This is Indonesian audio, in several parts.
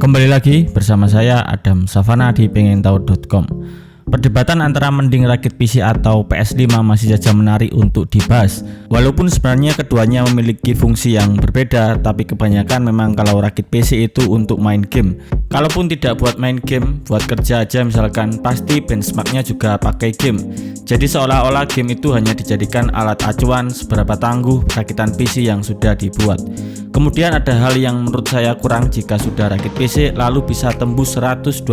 Kembali lagi bersama saya Adam Savana di pengentahu.com. Perdebatan antara mending rakit PC atau PS5 masih saja menarik untuk dibahas. Walaupun sebenarnya keduanya memiliki fungsi yang berbeda, tapi kebanyakan memang kalau rakit PC itu untuk main game. Kalaupun tidak buat main game, buat kerja aja misalkan, pasti benchmarknya juga pakai game. Jadi seolah-olah game itu hanya dijadikan alat acuan seberapa tangguh rakitan PC yang sudah dibuat. Kemudian ada hal yang menurut saya kurang jika sudah rakit PC lalu bisa tembus 120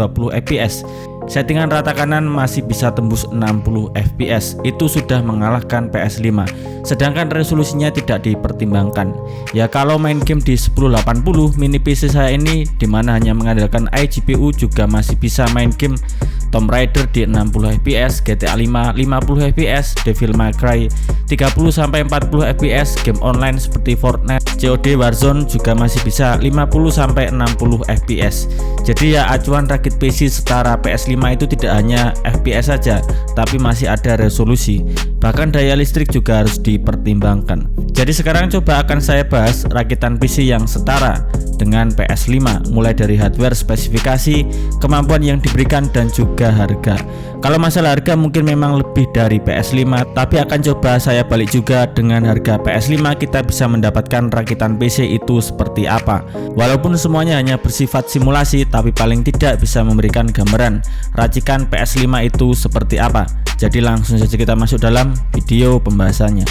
fps. Settingan rata kanan masih bisa tembus 60 fps, itu sudah mengalahkan PS5. Sedangkan resolusinya tidak dipertimbangkan. Ya kalau main game di 1080, mini PC saya ini dimana hanya mengandalkan iGPU juga masih bisa main game Tomb Raider di 60 fps, GTA 5 50 fps, Devil May Cry 30-40 fps, game online seperti Fortnite, COD Warzone juga masih bisa 50-60 fps. Jadi ya acuan rakit PC setara PS5 itu tidak hanya FPS saja, tapi masih ada resolusi. Bahkan daya listrik juga harus dipertimbangkan. Jadi sekarang coba akan saya bahas rakitan PC yang setara dengan PS5, mulai dari hardware spesifikasi, kemampuan yang diberikan, dan juga harga. Kalau masalah harga mungkin memang lebih dari PS5, tapi akan coba saya balik juga dengan harga PS5 kita bisa mendapatkan rakitan PC itu seperti apa. Walaupun semuanya hanya bersifat simulasi, tapi paling tidak bisa memberikan gambaran racikan PS5 itu seperti apa. Jadi langsung saja kita masuk dalam video pembahasannya.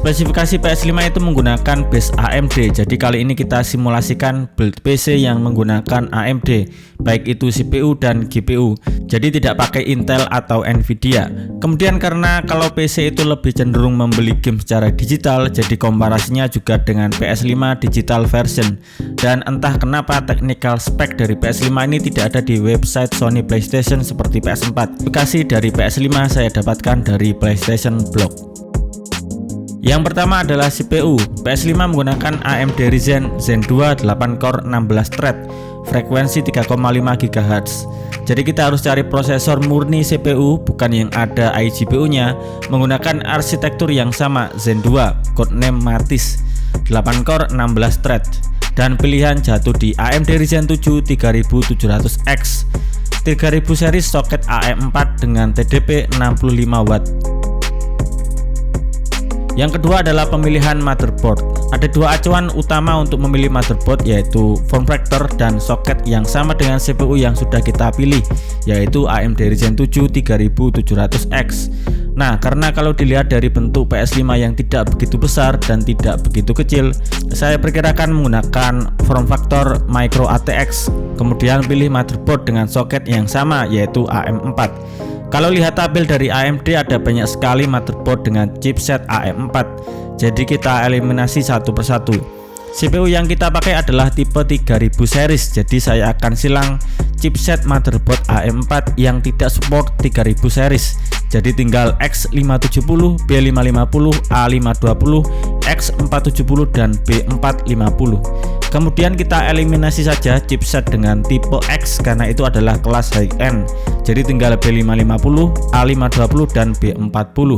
Spesifikasi PS5 itu menggunakan base AMD. Jadi kali ini kita simulasikan build PC yang menggunakan AMD, baik itu CPU dan GPU. Jadi tidak pakai Intel atau Nvidia. Kemudian karena kalau PC itu lebih cenderung membeli game secara digital, jadi komparasinya juga dengan PS5 digital version. Dan entah kenapa technical spec dari PS5 ini tidak ada di website Sony PlayStation seperti PS4. Spesifikasi dari PS5 saya dapatkan dari PlayStation Blog. Yang pertama adalah CPU. PS5 menggunakan AMD Ryzen Zen 2 8 core 16 thread, frekuensi 3,5 GHz. Jadi kita harus cari prosesor murni CPU, bukan yang ada iGPU-nya, menggunakan arsitektur yang sama Zen 2, codename Matisse, 8 core 16 thread, dan pilihan jatuh di AMD Ryzen 7 3700X, 3000 series soket AM4 dengan TDP 65 watt. Yang kedua adalah pemilihan motherboard. Ada dua acuan utama untuk memilih motherboard, yaitu form factor dan soket yang sama dengan CPU yang sudah kita pilih, yaitu AMD Ryzen 7 3700X. Nah, karena kalau dilihat dari bentuk PS5 yang tidak begitu besar dan tidak begitu kecil, saya perkirakan menggunakan form factor Micro ATX. Kemudian pilih motherboard dengan soket yang sama, yaitu AM4. Kalau lihat tabel dari AMD ada banyak sekali motherboard dengan chipset AM4, jadi kita eliminasi satu persatu. CPU yang kita pakai adalah tipe 3000 series, jadi saya akan silang chipset motherboard AM4 yang tidak support 3000 series. Jadi tinggal X570, B550, A520, X470 dan B450. Kemudian kita eliminasi saja chipset dengan tipe X karena itu adalah kelas high end. Jadi tinggal B550, A520 dan B40.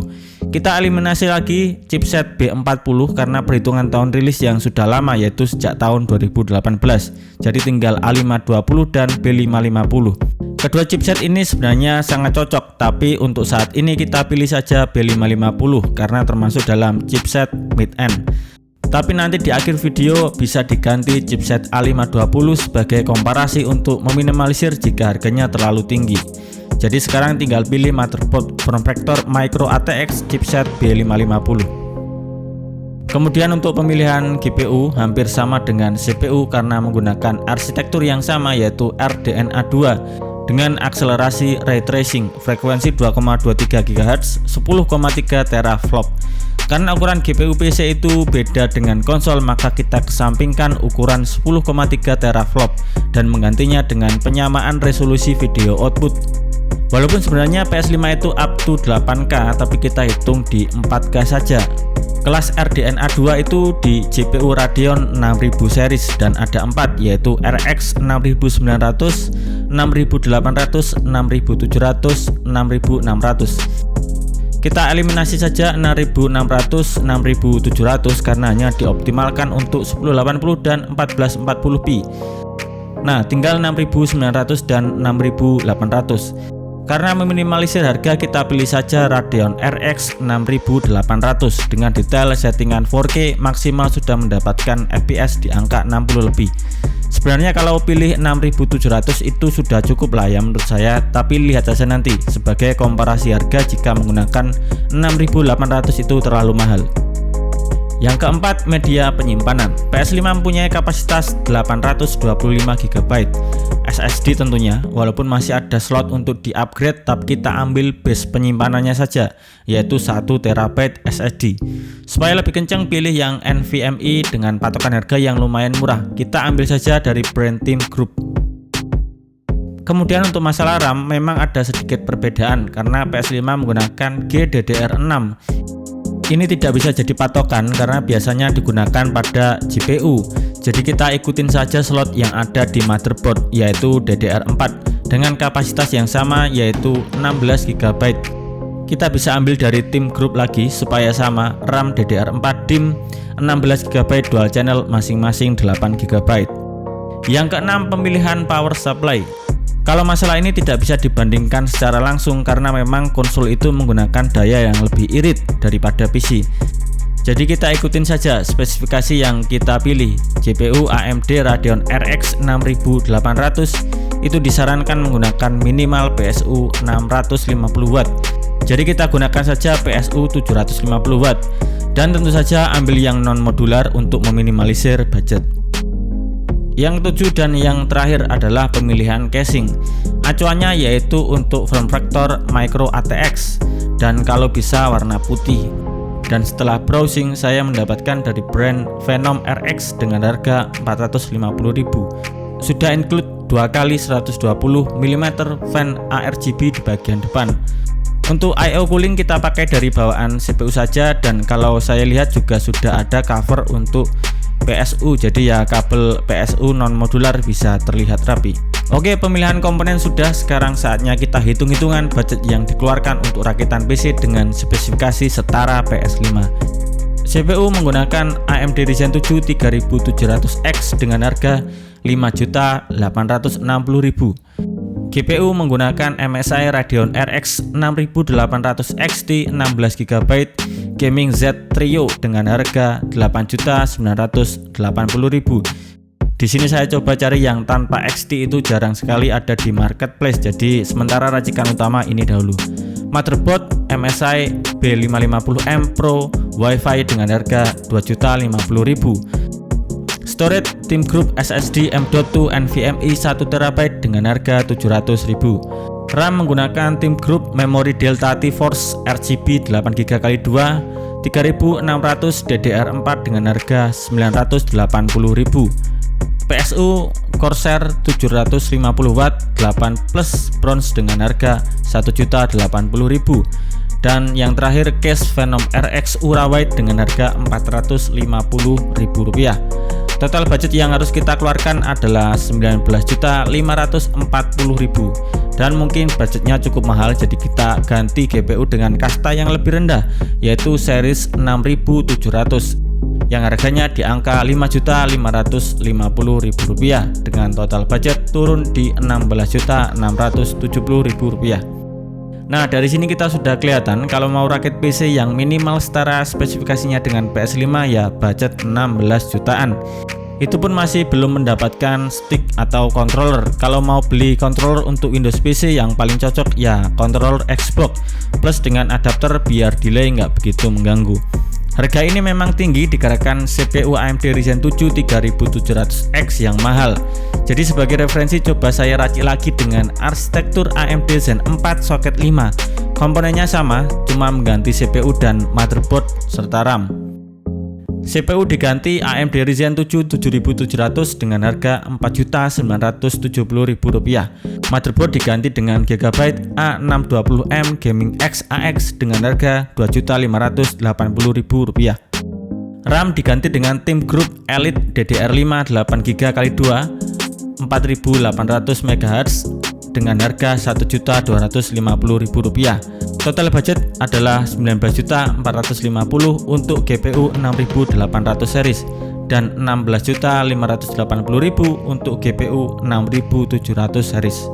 Kita eliminasi lagi chipset B40 karena perhitungan tahun rilis yang sudah lama, yaitu sejak tahun 2018. Jadi tinggal A520 dan B550. Kedua chipset ini sebenarnya sangat cocok, tapi untuk saat ini kita pilih saja B550 karena termasuk dalam chipset mid-end. Tapi nanti di akhir video bisa diganti chipset A520 sebagai komparasi untuk meminimalisir jika harganya terlalu tinggi. Jadi sekarang tinggal pilih motherboard form factor Micro ATX chipset B550. Kemudian untuk pemilihan GPU hampir sama dengan CPU karena menggunakan arsitektur yang sama, yaitu RDNA 2 dengan akselerasi ray tracing, frekuensi 2,23 GHz, 10,3 teraflop. Karena ukuran GPU PC itu beda dengan konsol, maka kita kesampingkan ukuran 10,3 teraflop dan menggantinya dengan penyamaan resolusi video output. Walaupun sebenarnya PS5 itu up to 8K, tapi kita hitung di 4K saja. Kelas RDNA 2 itu di GPU Radeon 6000 series dan ada 4, yaitu RX 6900, 6000 6800, 6700, 6600. Kita eliminasi saja 6600, 6700 karena hanya dioptimalkan untuk 1080 dan 1440p. Nah, tinggal 6900 dan 6800. Karena meminimalisir harga, kita pilih saja Radeon RX 6800 dengan detail settingan 4K maksimal sudah mendapatkan FPS di angka 60 lebih. Sebenarnya kalau pilih 6700 itu sudah cukup lah ya menurut saya, tapi lihat saja nanti sebagai komparasi harga jika menggunakan 6800 itu terlalu mahal. Yang keempat, media penyimpanan. PS5 mempunyai kapasitas 825GB SSD tentunya, walaupun masih ada slot untuk di-upgrade, tapi kita ambil base penyimpanannya saja, yaitu 1TB SSD. Supaya lebih kencang, pilih yang NVMe dengan patokan harga yang lumayan murah. Kita ambil saja dari brand Team Group. Kemudian untuk masalah RAM memang ada sedikit perbedaan karena PS5 menggunakan GDDR6. Ini tidak bisa jadi patokan karena biasanya digunakan pada GPU. Jadi kita ikutin saja slot yang ada di motherboard, yaitu DDR4 dengan kapasitas yang sama, yaitu 16GB. Kita bisa ambil dari Team Group lagi supaya sama, RAM DDR4 DIMM 16GB dual channel masing-masing 8GB. Yang keenam, pemilihan power supply. Kalau masalah ini tidak bisa dibandingkan secara langsung karena memang konsol itu menggunakan daya yang lebih irit daripada PC. Jadi kita ikutin saja spesifikasi yang kita pilih. GPU AMD Radeon RX 6800 itu disarankan menggunakan minimal PSU 650W. Jadi kita gunakan saja PSU 750W. Dan tentu saja ambil yang non modular untuk meminimalisir budget. Yang ketujuh dan yang terakhir adalah pemilihan casing. Acuannya yaitu untuk form factor micro ATX dan kalau bisa warna putih. Dan setelah browsing saya mendapatkan dari brand Venom RX dengan harga 450.000. Sudah include 2 kali 120 mm fan ARGB di bagian depan. Untuk I/O cooling kita pakai dari bawaan CPU saja, dan kalau saya lihat juga sudah ada cover untuk PSU, jadi ya kabel PSU non modular bisa terlihat rapi. Oke, pemilihan komponen sudah, sekarang saatnya kita hitung-hitungan budget yang dikeluarkan untuk rakitan PC dengan spesifikasi setara PS5. CPU menggunakan AMD Ryzen 7 3700X dengan harga 5.860.000. GPU menggunakan MSI Radeon RX 6800 XT 16GB Gaming Z Trio dengan harga 8.980.000. Di sini saya coba cari yang tanpa XT, itu jarang sekali ada di marketplace, jadi sementara racikan utama ini dahulu. Motherboard MSI B550M Pro Wi-Fi dengan harga 2.050.000. Storage Team Group SSD M.2 NVMe 1TB dengan harga 700.000. RAM menggunakan Team Group Memory Delta T-Force RGB 8GB x 2 3600 DDR4 dengan harga 980.000. PSU Corsair 750W 8 plus bronze dengan harga 1.080.000. Dan yang terakhir case Venom RX Ultra Wide dengan harga Rp450.000. Total budget yang harus kita keluarkan adalah Rp19.540.000. Dan mungkin budgetnya cukup mahal, jadi kita ganti GPU dengan kasta yang lebih rendah, yaitu series 6700 yang harganya di angka Rp5.550.000 dengan total budget turun di Rp16.670.000. Nah, dari sini kita sudah kelihatan kalau mau rakit PC yang minimal setara spesifikasinya dengan PS5 ya budget 16 jutaan. Itu pun masih belum mendapatkan stick atau controller. Kalau mau beli controller untuk Windows PC yang paling cocok ya controller Xbox plus dengan adapter biar delay nggak begitu mengganggu. Harga ini memang tinggi dikarenakan CPU AMD Ryzen 7 3700X yang mahal. Jadi sebagai referensi coba saya racik lagi dengan arsitektur AMD Zen 4 soket 5. Komponennya sama, cuma mengganti CPU dan motherboard serta RAM. CPU diganti AMD Ryzen 7 7700 dengan harga Rp4.970.000. Motherboard diganti dengan Gigabyte A620M Gaming X AX dengan harga Rp2.580.000. RAM diganti dengan Team Group Elite DDR5 8GB x 2 4800 MHz dengan harga Rp1.250.000. Total budget adalah Rp19.450.000 untuk GPU 6800 series dan Rp16.580.000 untuk GPU 6700 series.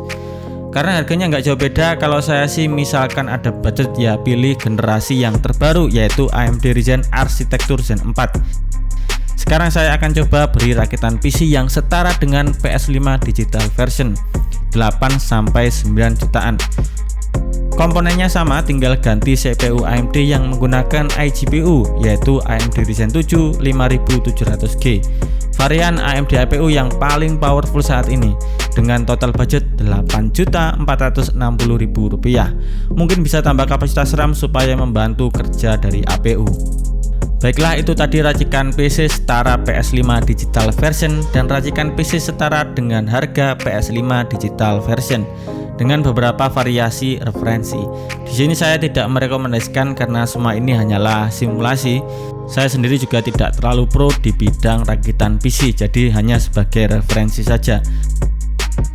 Karena harganya nggak jauh beda, kalau saya sih misalkan ada budget ya pilih generasi yang terbaru yaitu AMD Ryzen Arsitektur Zen 4. Sekarang saya akan coba beri rakitan PC yang setara dengan PS5 digital version 8-9 jutaan. Komponennya sama, tinggal ganti CPU AMD yang menggunakan iGPU yaitu AMD Ryzen 7 5700G. Varian AMD APU yang paling powerful saat ini dengan total budget Rp8.460.000. Mungkin bisa tambah kapasitas RAM supaya membantu kerja dari APU. Baiklah, itu tadi racikan PC setara PS5 digital version dan racikan PC setara dengan harga PS5 digital version dengan beberapa variasi referensi. Di sini saya tidak merekomendasikan karena semua ini hanyalah simulasi. Saya sendiri juga tidak terlalu pro di bidang rakitan PC, jadi hanya sebagai referensi saja.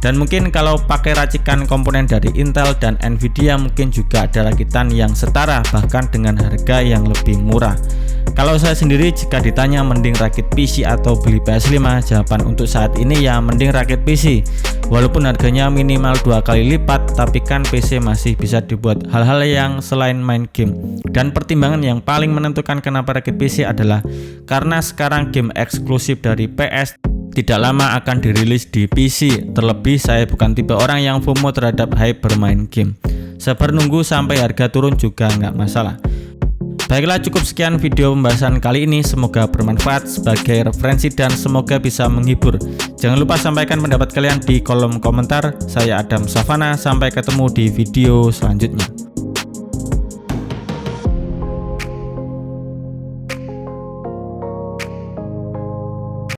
Dan mungkin kalau pakai racikan komponen dari Intel dan Nvidia mungkin juga ada rakitan yang setara bahkan dengan harga yang lebih murah. Kalau saya sendiri jika ditanya mending rakit PC atau beli PS5, jawaban untuk saat ini ya mending rakit PC. Walaupun harganya minimal 2 kali lipat, tapi kan PC masih bisa dibuat hal-hal yang selain main game. Dan pertimbangan yang paling menentukan kenapa rakit PC adalah karena sekarang game eksklusif dari PS tidak lama akan dirilis di PC. Terlebih saya bukan tipe orang yang FOMO terhadap hype bermain game. Sabar nunggu sampai harga turun juga nggak masalah. Baiklah, cukup sekian video pembahasan kali ini. Semoga bermanfaat sebagai referensi dan semoga bisa menghibur. Jangan lupa sampaikan pendapat kalian di kolom komentar. Saya Adam Savana, sampai ketemu di video selanjutnya.